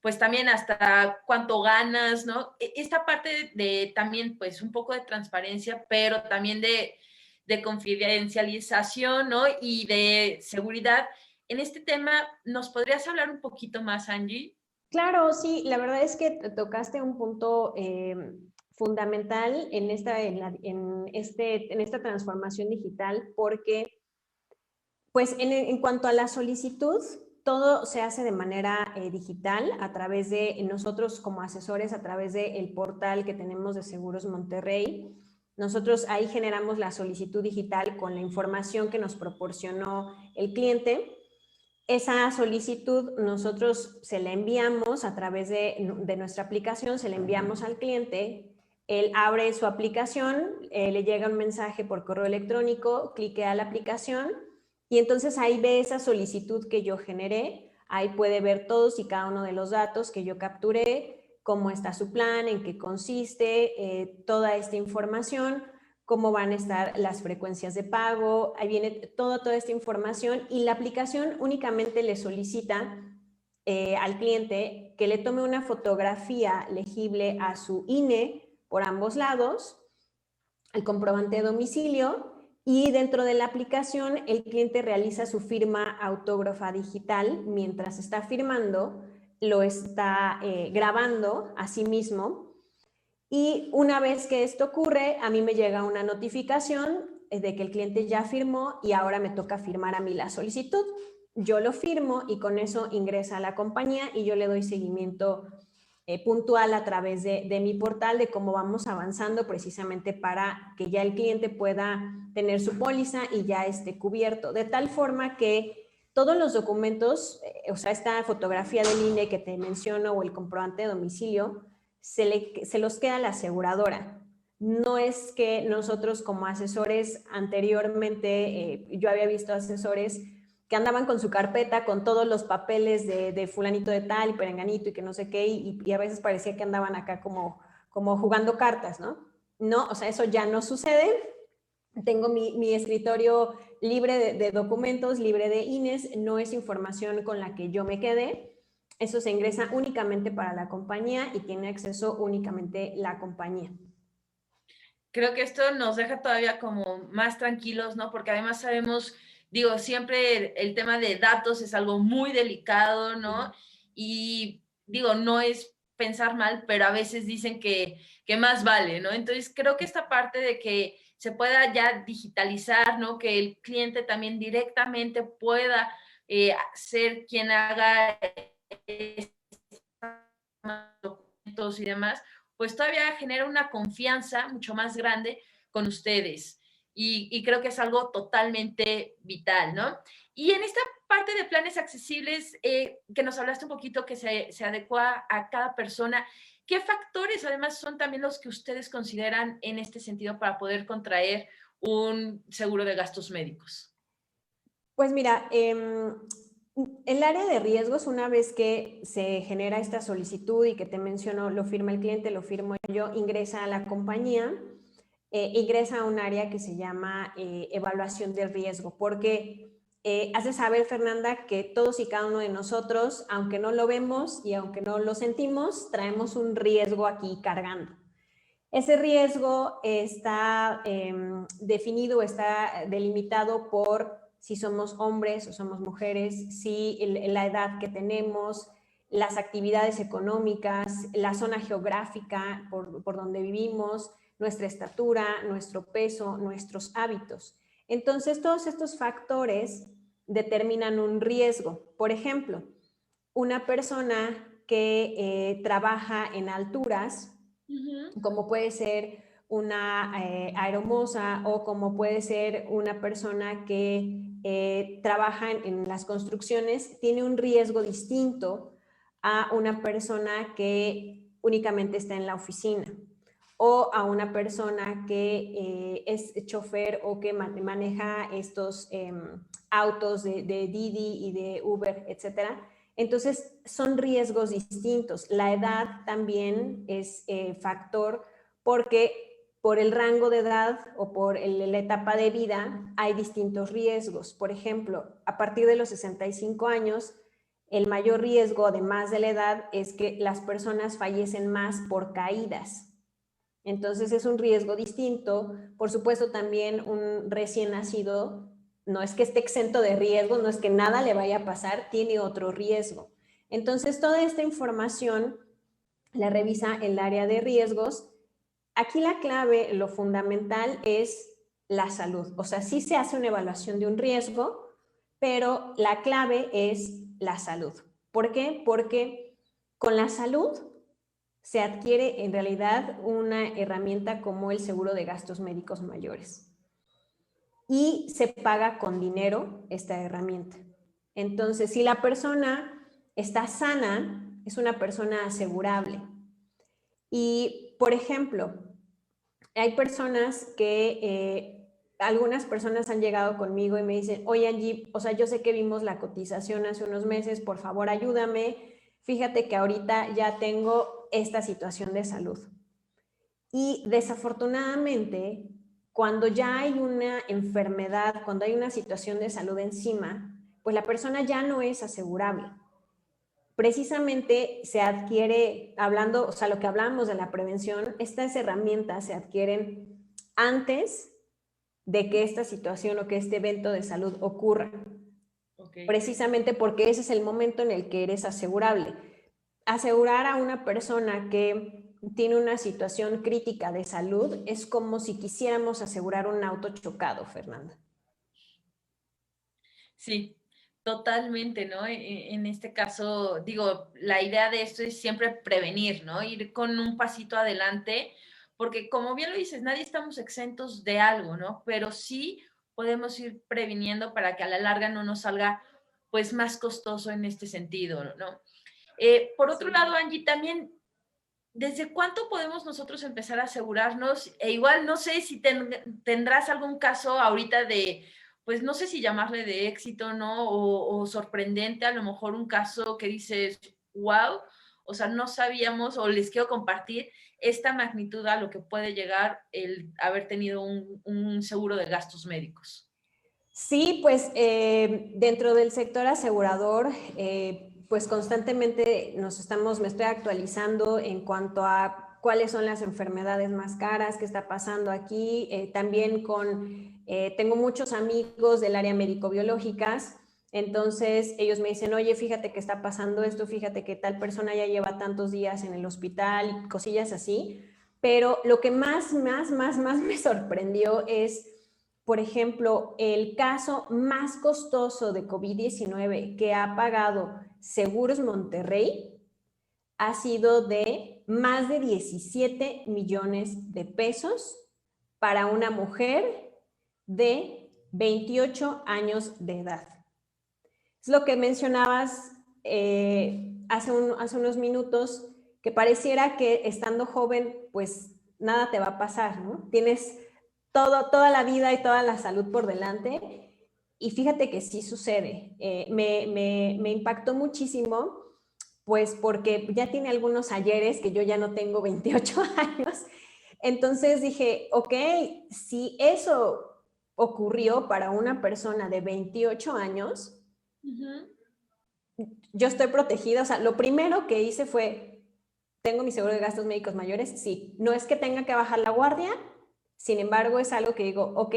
pues también hasta cuánto ganas, ¿no? Esta parte de también, pues un poco de transparencia, pero también de confidencialización, ¿no? Y de seguridad. En este tema, ¿nos podrías hablar un poquito más, Angie? Claro, sí, la verdad es que tocaste un punto fundamental en en esta transformación digital, porque pues en cuanto a la solicitud, todo se hace de manera digital a través de nosotros como asesores, a través del portal que tenemos de Seguros Monterrey. Nosotros ahí generamos la solicitud digital con la información que nos proporcionó el cliente. Esa solicitud nosotros se la enviamos a través de nuestra aplicación, se la enviamos al cliente. Él abre su aplicación, le llega un mensaje por correo electrónico, cliquea la aplicación y entonces ahí ve esa solicitud que yo generé. Ahí puede ver todos y cada uno de los datos que yo capturé, cómo está su plan, en qué consiste, toda esta información, cómo van a estar las frecuencias de pago, ahí viene toda esta información y la aplicación únicamente le solicita al cliente que le tome una fotografía legible a su INE por ambos lados, el comprobante de domicilio y dentro de la aplicación el cliente realiza su firma autógrafa digital mientras está firmando, lo está grabando a sí mismo. Y una vez que esto ocurre, a mí me llega una notificación de que el cliente ya firmó y ahora me toca firmar a mí la solicitud. Yo lo firmo y con eso ingresa a la compañía y yo le doy seguimiento puntual a través de mi portal de cómo vamos avanzando precisamente para que ya el cliente pueda tener su póliza y ya esté cubierto. De tal forma que todos los documentos, o sea, esta fotografía del INE que te menciono o el comprobante de domicilio, se los queda la aseguradora. No es que nosotros como asesores anteriormente, yo había visto asesores que andaban con su carpeta con todos los papeles de fulanito de tal y perenganito y que no sé qué, y a veces parecía que andaban acá como jugando cartas, ¿no? No, o sea, eso ya no sucede. Tengo mi escritorio libre de documentos, libre de INES, no es información con la que yo me quede. Eso se ingresa únicamente para la compañía y tiene acceso únicamente la compañía. Creo que esto nos deja todavía como más tranquilos, ¿no? Porque además sabemos, digo, siempre el tema de datos es algo muy delicado, ¿no? Y digo, no es pensar mal, pero a veces dicen que más vale, ¿no? Entonces creo que esta parte de que se pueda ya digitalizar, ¿no? Que el cliente también directamente pueda ser quien haga documentos y demás, pues todavía genera una confianza mucho más grande con ustedes. Y creo que es algo totalmente vital, ¿no? Y en esta parte de planes accesibles, que nos hablaste un poquito que se adecua a cada persona, ¿qué factores además son también los que ustedes consideran en este sentido para poder contraer un seguro de gastos médicos? Pues mira, el área de riesgos, una vez que se genera esta solicitud y que te menciono, lo firma el cliente, lo firmo yo, ingresa a la compañía, ingresa a un área que se llama evaluación de riesgo, porque has de saber, Fernanda, que todos y cada uno de nosotros, aunque no lo vemos y aunque no lo sentimos, traemos un riesgo aquí cargando. Ese riesgo está definido, está delimitado por si somos hombres o somos mujeres, si la edad que tenemos, las actividades económicas, la zona geográfica por donde vivimos, nuestra estatura, nuestro peso, nuestros hábitos. Entonces, todos estos factores determinan un riesgo. Por ejemplo, una persona que trabaja en alturas, como puede ser una aeromoza o como puede ser una persona que trabaja en las construcciones, tiene un riesgo distinto a una persona que únicamente está en la oficina o a una persona que es chofer o que maneja estos autos de Didi y de Uber, etcétera. Entonces, son riesgos distintos. La edad también es factor porque por el rango de edad o por la etapa de vida hay distintos riesgos. Por ejemplo, a partir de los 65 años, el mayor riesgo, además de la edad, es que las personas fallecen más por caídas. Entonces es un riesgo distinto. Por supuesto, también un recién nacido no es que esté exento de riesgo, no es que nada le vaya a pasar, tiene otro riesgo. Entonces, toda esta información la revisa el área de riesgos. Aquí la clave, lo fundamental es la salud. O sea, sí se hace una evaluación de un riesgo, pero la clave es la salud. ¿Por qué? Porque con la salud se adquiere en realidad una herramienta como el seguro de gastos médicos mayores. Y se paga con dinero esta herramienta. Entonces, si la persona está sana, es una persona asegurable. Y, por ejemplo, hay personas que, algunas personas han llegado conmigo y me dicen, oye Angie, o sea, yo sé que vimos la cotización hace unos meses, por favor ayúdame, fíjate que ahorita ya tengo esta situación de salud. Y desafortunadamente, cuando ya hay una enfermedad, cuando hay una situación de salud encima, pues la persona ya no es asegurable. Precisamente se adquiere, hablando, o sea, lo que hablamos de la prevención, estas herramientas se adquieren antes de que esta situación o que este evento de salud ocurra. Okay. Precisamente porque ese es el momento en el que eres asegurable. Asegurar a una persona que tiene una situación crítica de salud es como si quisiéramos asegurar un auto chocado, Fernanda. Sí, totalmente, ¿no? En este caso, digo, la idea de esto es siempre prevenir, ¿no? Ir con un pasito adelante, porque como bien lo dices, nadie estamos exentos de algo, ¿no? Pero sí podemos ir previniendo para que a la larga no nos salga, pues, más costoso en este sentido, ¿no? Por otro lado, Angie, también, ¿desde cuánto podemos nosotros empezar a asegurarnos? E igual, no sé si tendrás algún caso ahorita de, pues no sé si llamarle de éxito, ¿no? O sorprendente, a lo mejor un caso que dices, wow, o sea, no sabíamos o les quiero compartir esta magnitud a lo que puede llegar el haber tenido un seguro de gastos médicos. Sí, pues dentro del sector asegurador, pues constantemente me estoy actualizando en cuanto a cuáles son las enfermedades más caras, qué está pasando aquí. También tengo muchos amigos del área médico-biológicas, entonces ellos me dicen, oye, fíjate que está pasando esto, fíjate que tal persona ya lleva tantos días en el hospital, cosillas así. Pero lo que más me sorprendió es, por ejemplo, el caso más costoso de COVID-19 que ha pagado Seguros Monterrey ha sido de más de 17 millones de pesos para una mujer de 28 años de edad. Es lo que mencionabas hace unos minutos, que pareciera que estando joven, pues nada te va a pasar, ¿no? Tienes toda la vida y toda la salud por delante. Y fíjate que sí sucede. Me impactó muchísimo, pues porque ya tiene algunos ayeres que yo ya no tengo 28 años. Entonces dije, ok, si eso ocurrió para una persona de 28 años, yo estoy protegida. O sea, lo primero que hice fue, ¿tengo mi seguro de gastos médicos mayores? Sí. No es que tenga que bajar la guardia, sin embargo, es algo que digo, ok,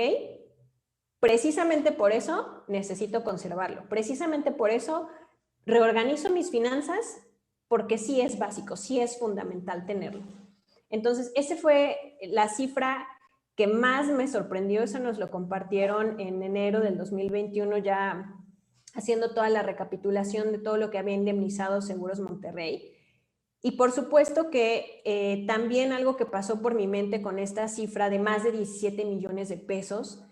precisamente por eso necesito conservarlo. Precisamente por eso reorganizo mis finanzas, porque sí es básico, sí es fundamental tenerlo. Entonces, esa fue la cifra que más me sorprendió. Eso nos lo compartieron en enero del 2021, ya haciendo toda la recapitulación de todo lo que había indemnizado Seguros Monterrey. Y por supuesto que también algo que pasó por mi mente con esta cifra de más de 17 millones de pesos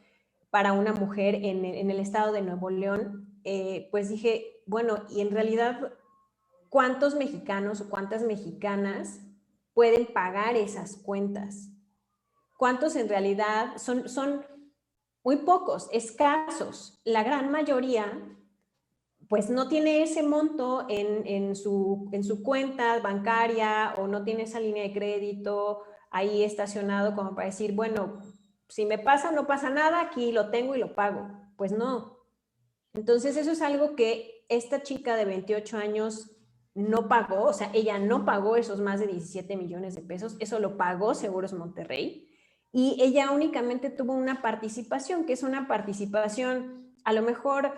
para una mujer en el estado de Nuevo León, pues dije, bueno, y en realidad, ¿cuántos mexicanos o cuántas mexicanas pueden pagar esas cuentas? ¿Cuántos en realidad son muy pocos, escasos? La gran mayoría pues no tiene ese monto en su cuenta bancaria o no tiene esa línea de crédito ahí estacionado como para decir, bueno, si me pasa, no pasa nada, aquí lo tengo y lo pago. Pues no. Entonces eso es algo que esta chica de 28 años no pagó, o sea, ella no pagó esos más de 17 millones de pesos, eso lo pagó Seguros Monterrey, y ella únicamente tuvo una participación, que es una participación a lo mejor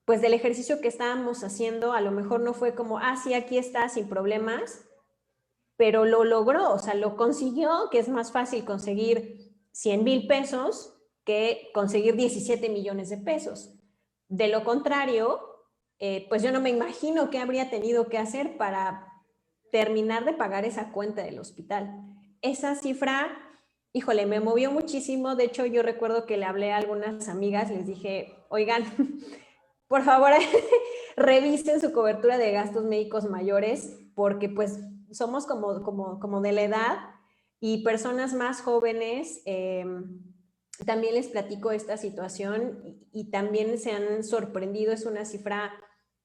pues del ejercicio que estábamos haciendo, a lo mejor no fue como, ah, sí, aquí está, sin problemas, pero lo logró, o sea, lo consiguió, que es más fácil conseguir 100,000 pesos que conseguir 17 millones de pesos. De lo contrario, pues yo no me imagino qué habría tenido que hacer para terminar de pagar esa cuenta del hospital. Esa cifra, híjole, me movió muchísimo. De hecho, yo recuerdo que le hablé a algunas amigas, les dije, oigan, por favor, revisen su cobertura de gastos médicos mayores, porque pues somos como de la edad y personas más jóvenes, también les platico esta situación y también se han sorprendido. Es una cifra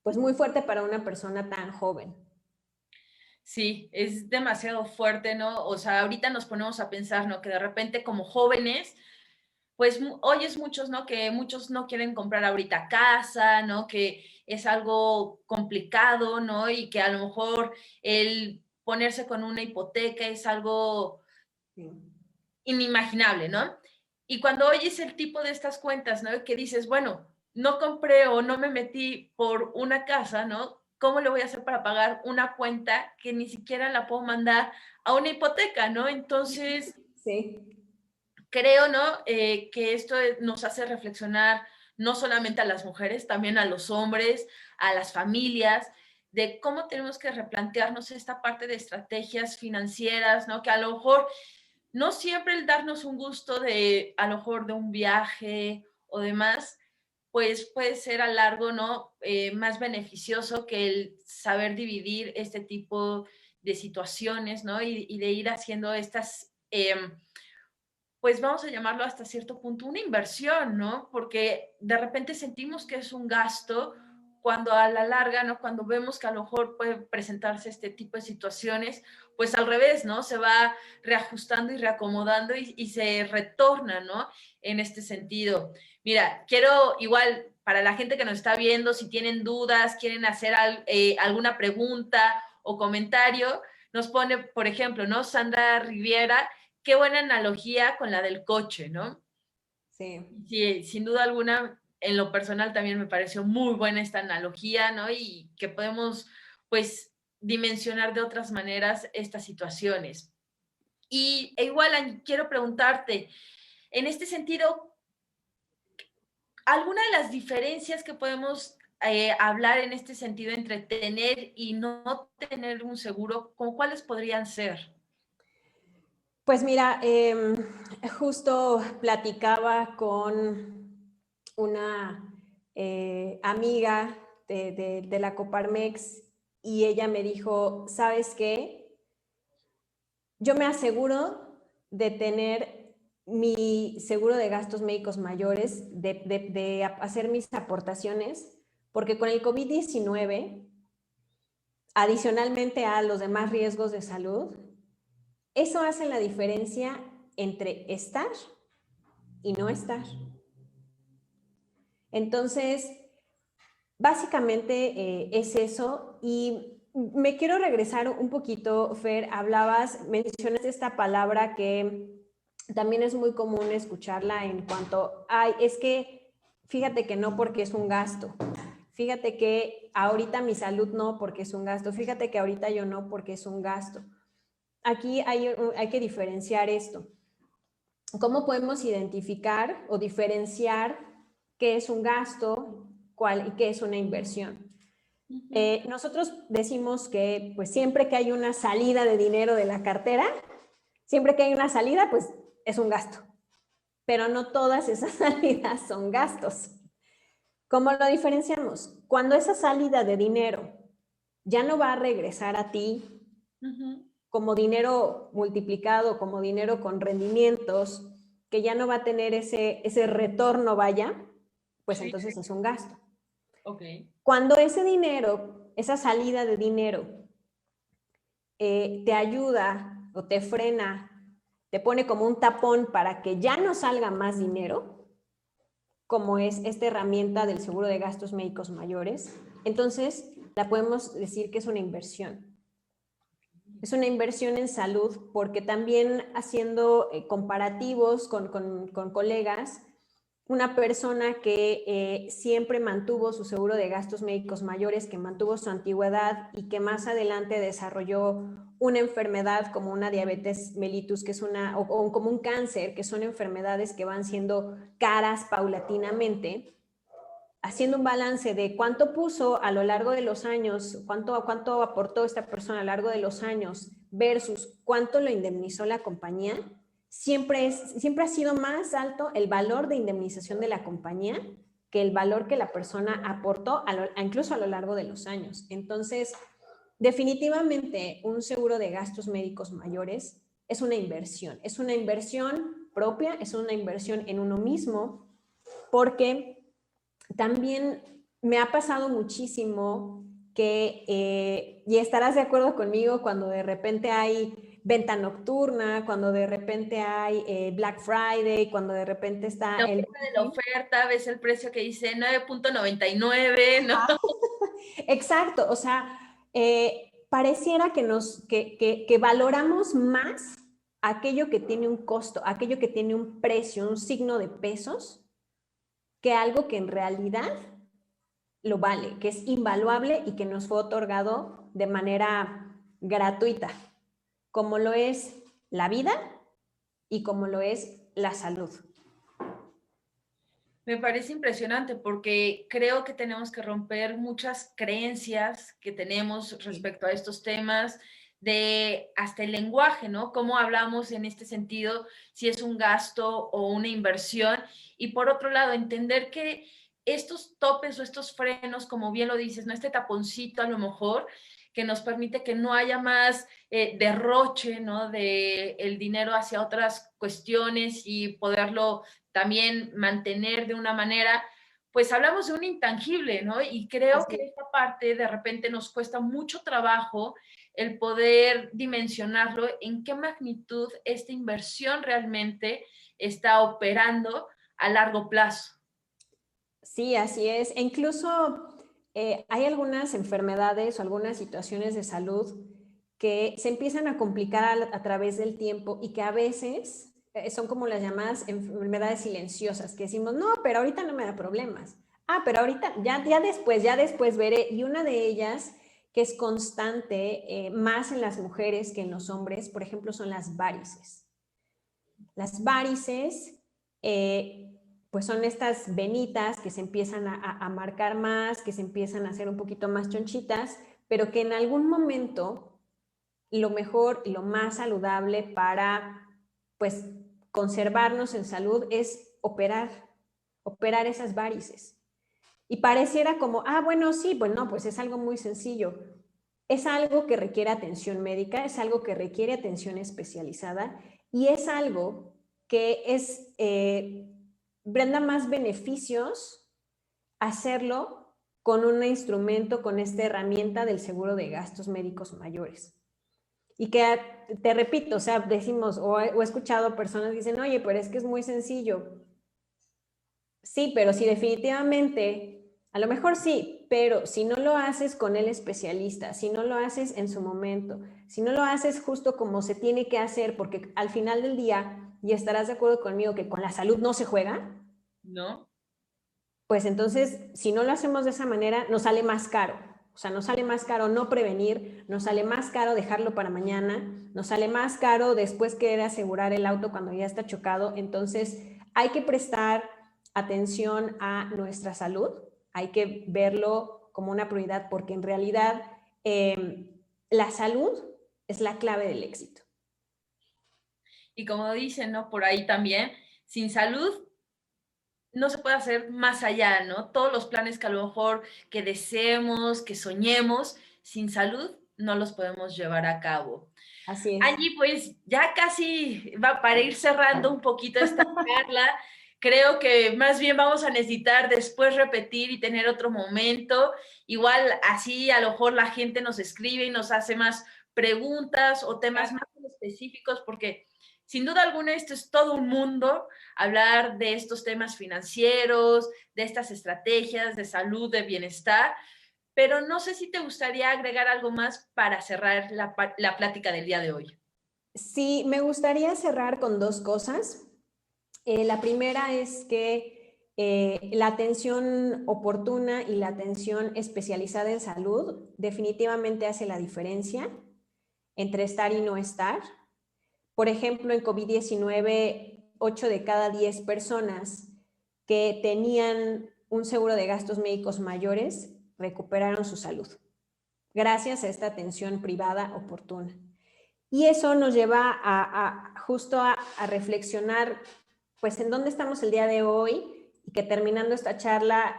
pues muy fuerte para una persona tan joven. Sí, es demasiado fuerte, ¿no? O sea, ahorita nos ponemos a pensar, ¿no? Que de repente como jóvenes, pues oyes muchos, ¿no? Que muchos no quieren comprar ahorita casa, ¿no? Que es algo complicado, ¿no? Y que a lo mejor el ponerse con una hipoteca es algo Sí. inimaginable, ¿no? Y cuando oyes el tipo de estas cuentas, ¿no? Que dices, bueno, no compré o no me metí por una casa, ¿no? ¿Cómo le voy a hacer para pagar una cuenta que ni siquiera la puedo mandar a una hipoteca, ¿no? Entonces, Sí. creo, ¿no? Que esto nos hace reflexionar no solamente a las mujeres, también a los hombres, a las familias, de cómo tenemos que replantearnos esta parte de estrategias financieras, ¿no? Que a lo mejor no siempre el darnos un gusto de, a lo mejor, de un viaje o demás, pues puede ser a largo, ¿no? Más beneficioso que el saber dividir este tipo de situaciones, ¿no? Y de ir haciendo estas, pues vamos a llamarlo hasta cierto punto una inversión, ¿no? Porque de repente sentimos que es un gasto cuando a la larga, ¿no? Cuando vemos que a lo mejor puede presentarse este tipo de situaciones, pues al revés, ¿no? Se va reajustando y reacomodando y se retorna, ¿no? En este sentido. Mira, quiero igual para la gente que nos está viendo, si tienen dudas, quieren hacer alguna pregunta o comentario, nos pone, por ejemplo, ¿no? Sandra Riviera, qué buena analogía con la del coche, ¿no? Sí. Sí, sin duda alguna, en lo personal también me pareció muy buena esta analogía, ¿no? Y que podemos, pues, dimensionar de otras maneras estas situaciones. Y igual quiero preguntarte, en este sentido, ¿alguna de las diferencias que podemos hablar en este sentido entre tener y no tener un seguro, ¿con cuáles podrían ser? Pues mira, justo platicaba con una amiga de la Coparmex y ella me dijo, ¿sabes qué? Yo me aseguro de tener mi seguro de gastos médicos mayores, de hacer mis aportaciones, porque con el COVID-19, adicionalmente a los demás riesgos de salud, eso hace la diferencia entre estar y no estar. Entonces, básicamente es eso. Y me quiero regresar un poquito, Fer, mencionaste esta palabra que también es muy común escucharla en cuanto, ay, es que fíjate que no porque es un gasto, fíjate que ahorita mi salud no porque es un gasto, fíjate que ahorita yo no porque es un gasto. aquí hay que diferenciar esto. ¿Cómo podemos identificar o diferenciar qué es un gasto y qué es una inversión? Nosotros decimos que pues siempre que hay una salida de dinero de la cartera, siempre que hay una salida, pues es un gasto. Pero no todas esas salidas son gastos. ¿Cómo lo diferenciamos? Cuando esa salida de dinero ya no va a regresar a ti como dinero multiplicado, como dinero con rendimientos, que ya no va a tener ese retorno, vaya, pues entonces es un gasto. Cuando ese dinero, esa salida de dinero, te ayuda o te frena, te pone como un tapón para que ya no salga más dinero, como es esta herramienta del seguro de gastos médicos mayores, entonces la podemos decir que es una inversión. Es una inversión en salud porque también haciendo comparativos con colegas, una persona que siempre mantuvo su seguro de gastos médicos mayores, que mantuvo su antigüedad y que más adelante desarrolló una enfermedad como una diabetes mellitus, que es o como un cáncer, que son enfermedades que van siendo caras paulatinamente, haciendo un balance de cuánto puso a lo largo de los años, cuánto aportó esta persona a lo largo de los años versus cuánto lo indemnizó la compañía, siempre ha sido más alto el valor de indemnización de la compañía que el valor que la persona aportó incluso a lo largo de los años. Entonces, definitivamente un seguro de gastos médicos mayores es una inversión propia, es una inversión en uno mismo, porque también me ha pasado muchísimo que, y estarás de acuerdo conmigo, cuando de repente hay venta nocturna, cuando de repente hay Black Friday, cuando de repente está la oferta, ves el precio que dice 9.99, ¿no? Exacto, o sea, pareciera que valoramos más aquello que tiene un costo, aquello que tiene un precio, un signo de pesos, que algo que en realidad lo vale, que es invaluable y que nos fue otorgado de manera gratuita, como lo es la vida y como lo es la salud. Me parece impresionante porque creo que tenemos que romper muchas creencias que tenemos respecto a estos temas, de hasta el lenguaje, ¿no? Cómo hablamos en este sentido, si es un gasto o una inversión. Y por otro lado, entender que estos topes o estos frenos, como bien lo dices, ¿no? Este taponcito a lo mejor que nos permite que no haya más derroche, ¿no? De el dinero hacia otras cuestiones y poderlo también mantener de una manera, pues hablamos de un intangible, ¿no? Y creo que esta parte de repente nos cuesta mucho trabajo el poder dimensionarlo, en qué magnitud esta inversión realmente está operando a largo plazo. Sí, así es. E incluso hay algunas enfermedades o algunas situaciones de salud que se empiezan a complicar a través del tiempo y que a veces son como las llamadas enfermedades silenciosas, que decimos, no, pero ahorita no me da problemas. Ah, pero ahorita, ya después veré. Y una de ellas que es constante, más en las mujeres que en los hombres, por ejemplo, son las varices. Las varices, pues son estas venitas que se empiezan a marcar más, que se empiezan a hacer un poquito más chonchitas, pero que en algún momento lo mejor y lo más saludable para, pues, conservarnos en salud es operar esas varices. Y pareciera como, bueno, sí, pues no, pues es algo muy sencillo. Es algo que requiere atención médica, es algo que requiere atención especializada y es algo que brinda más beneficios hacerlo con un instrumento, con esta herramienta del seguro de gastos médicos mayores. Y que, te repito, o sea, decimos, o he escuchado personas que dicen, oye, pero es que es muy sencillo. Sí, pero si definitivamente, a lo mejor sí, pero si no lo haces con el especialista, si no lo haces en su momento, si no lo haces justo como se tiene que hacer, porque al final del día, y estarás de acuerdo conmigo que con la salud no se juega, ¿no? pues entonces, si no lo hacemos de esa manera, nos sale más caro. O O sea, nos sale más caro no prevenir, nos sale más caro dejarlo para mañana, nos sale más caro después querer asegurar el auto cuando ya está chocado. Entonces, hay que prestar atención a nuestra salud, hay que verlo como una prioridad porque en realidad la salud es la clave del éxito. Y como dicen, ¿no? Por ahí también, sin salud no se puede hacer más allá, ¿no? Todos los planes que a lo mejor que deseemos, que soñemos, sin salud no los podemos llevar a cabo. Así es. Angie, pues ya casi va para ir cerrando un poquito esta charla. Creo que más bien vamos a necesitar después repetir y tener otro momento. Igual así a lo mejor la gente nos escribe y nos hace más preguntas o temas más específicos, porque sin duda alguna esto es todo un mundo, hablar de estos temas financieros, de estas estrategias de salud, de bienestar, pero no sé si te gustaría agregar algo más para cerrar la plática del día de hoy. Sí, me gustaría cerrar con dos cosas. La primera es que la atención oportuna y la atención especializada en salud definitivamente hace la diferencia entre estar y no estar. Por ejemplo, en COVID-19, 8 de cada 10 personas que tenían un seguro de gastos médicos mayores recuperaron su salud, gracias a esta atención privada oportuna. Y eso nos lleva justo a reflexionar, pues, en dónde estamos el día de hoy y que terminando esta charla,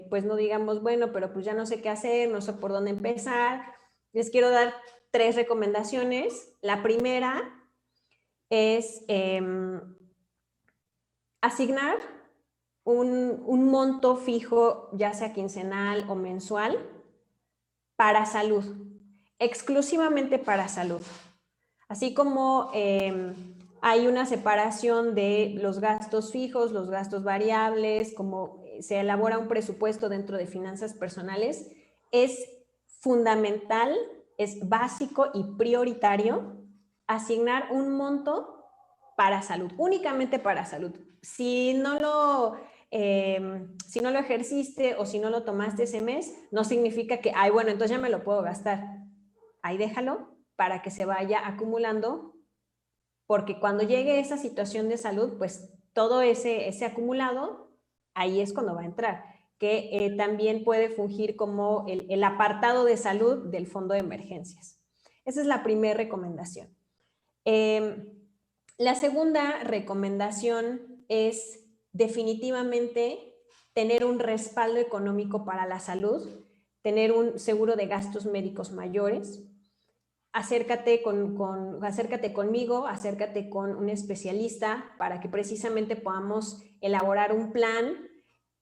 pues no digamos, bueno, pero pues ya no sé qué hacer, no sé por dónde empezar. Les quiero dar 3 recomendaciones. La primera es asignar un monto fijo, ya sea quincenal o mensual, para salud, exclusivamente para salud. Así como hay una separación de los gastos fijos, los gastos variables, como se elabora un presupuesto dentro de finanzas personales, es fundamental, es básico y prioritario asignar un monto para salud, únicamente para salud. Si no lo ejerciste o si no lo tomaste ese mes, no significa que, ay, bueno, entonces ya me lo puedo gastar. Ahí déjalo para que se vaya acumulando, porque cuando llegue esa situación de salud, pues todo ese acumulado, ahí es cuando va a entrar, que también puede fungir como el apartado de salud del fondo de emergencias. Esa es la primera recomendación. La segunda recomendación es definitivamente tener un respaldo económico para la salud, tener un seguro de gastos médicos mayores. Acércate conmigo, acércate con un especialista para que precisamente podamos elaborar un plan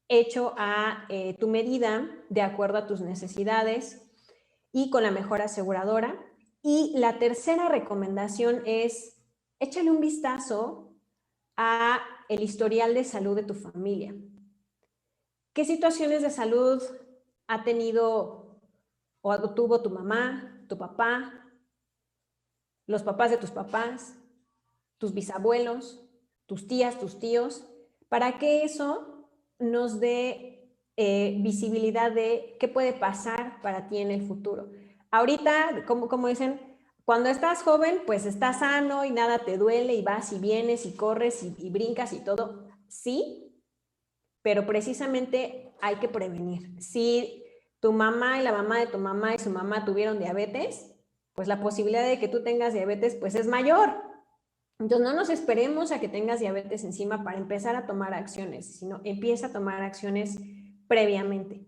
hecho a tu medida, de acuerdo a tus necesidades y con la mejor aseguradora. Y la tercera recomendación es échale un vistazo a el historial de salud de tu familia. ¿Qué situaciones de salud ha tenido o tuvo tu mamá, tu papá, los papás de tus papás, tus bisabuelos, tus tías, tus tíos, para que eso nos dé visibilidad de qué puede pasar para ti en el futuro? Ahorita, como dicen, cuando estás joven, pues estás sano y nada te duele y vas y vienes y corres y brincas y todo. Sí, pero precisamente hay que prevenir. Si tu mamá y la mamá de tu mamá y su mamá tuvieron diabetes, pues la posibilidad de que tú tengas diabetes pues es mayor. Entonces no nos esperemos a que tengas diabetes encima para empezar a tomar acciones, sino empieza a tomar acciones previamente.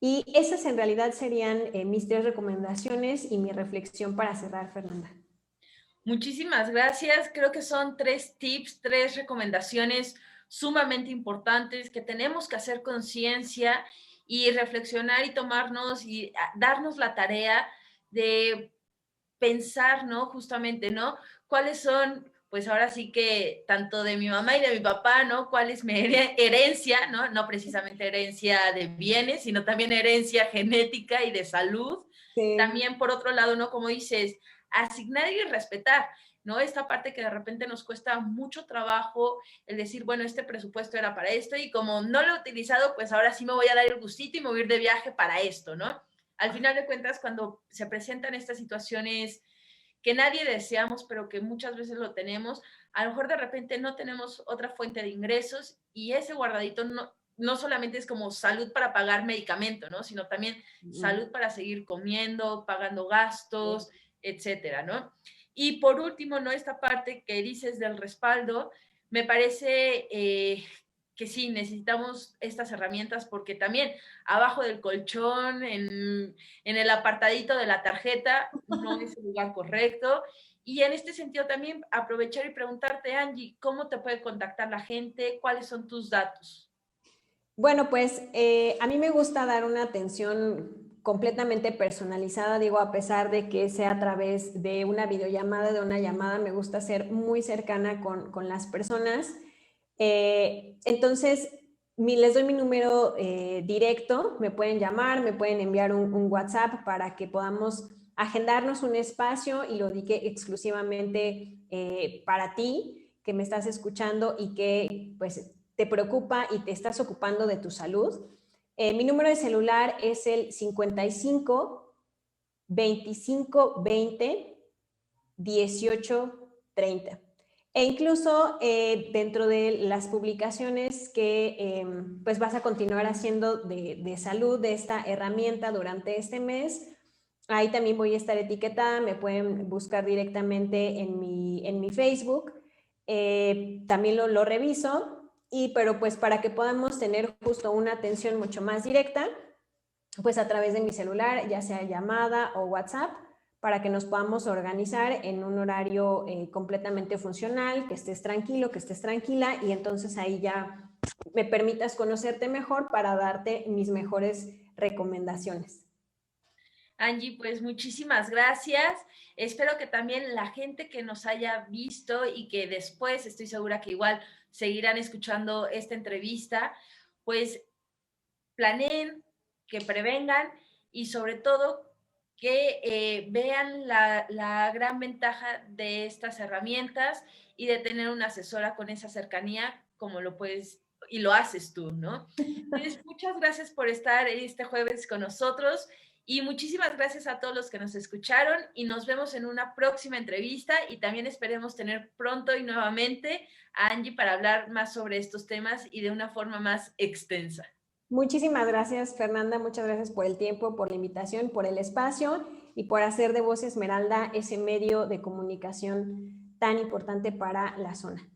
Y esas en realidad serían mis 3 recomendaciones y mi reflexión para cerrar, Fernanda. Muchísimas gracias. Creo que son 3 tips, 3 recomendaciones sumamente importantes que tenemos que hacer conciencia y reflexionar y tomarnos y darnos la tarea de pensar, ¿no? Justamente, ¿no? ¿Cuáles son, pues ahora sí que tanto de mi mamá y de mi papá, ¿no? ¿Cuál es mi herencia, ¿no? No precisamente herencia de bienes, sino también herencia genética y de salud. Sí. También, por otro lado, ¿no? Como dices, asignar y respetar, ¿no? Esta parte que de repente nos cuesta mucho trabajo, el decir, bueno, este presupuesto era para esto y como no lo he utilizado, pues ahora sí me voy a dar el gustito y me voy a ir de viaje para esto, ¿no? al final de cuentas, cuando se presentan estas situaciones que nadie deseamos, pero que muchas veces lo tenemos, a lo mejor de repente no tenemos otra fuente de ingresos y ese guardadito no solamente es como salud para pagar medicamento, ¿no? Sino también salud para seguir comiendo, pagando gastos, etcétera, ¿no? Y por último, ¿no? Esta parte que dices del respaldo, me parece que sí, necesitamos estas herramientas porque también abajo del colchón, en el apartadito de la tarjeta, no es el lugar correcto. Y en este sentido también aprovechar y preguntarte, Angie, ¿cómo te puede contactar la gente? ¿Cuáles son tus datos? Bueno, pues a mí me gusta dar una atención completamente personalizada, digo, a pesar de que sea a través de una videollamada, de una llamada, me gusta ser muy cercana con las personas. Entonces, les doy mi número directo, me pueden llamar, me pueden enviar un WhatsApp para que podamos agendarnos un espacio y lo dedique exclusivamente para ti, que me estás escuchando y que pues te preocupa y te estás ocupando de tu salud. Mi número de celular es el 55 25 20 18 30. E incluso dentro de las publicaciones que pues vas a continuar haciendo de salud, de esta herramienta durante este mes, ahí también voy a estar etiquetada, me pueden buscar directamente en mi Facebook, también lo reviso, pero pues para que podamos tener justo una atención mucho más directa, pues a través de mi celular, ya sea llamada o WhatsApp, para que nos podamos organizar en un horario completamente funcional, que estés tranquilo, que estés tranquila, y entonces ahí ya me permitas conocerte mejor para darte mis mejores recomendaciones. Angie, pues muchísimas gracias. Espero que también la gente que nos haya visto y que después estoy segura que igual seguirán escuchando esta entrevista, pues planeen, que prevengan y sobre todo que vean la gran ventaja de estas herramientas y de tener una asesora con esa cercanía como lo puedes y lo haces tú, ¿no? Entonces, muchas gracias por estar este jueves con nosotros y muchísimas gracias a todos los que nos escucharon y nos vemos en una próxima entrevista y también esperemos tener pronto y nuevamente a Angie para hablar más sobre estos temas y de una forma más extensa. Muchísimas gracias, Fernanda. Muchas gracias por el tiempo, por la invitación, por el espacio y por hacer de Voz Esmeralda ese medio de comunicación tan importante para la zona.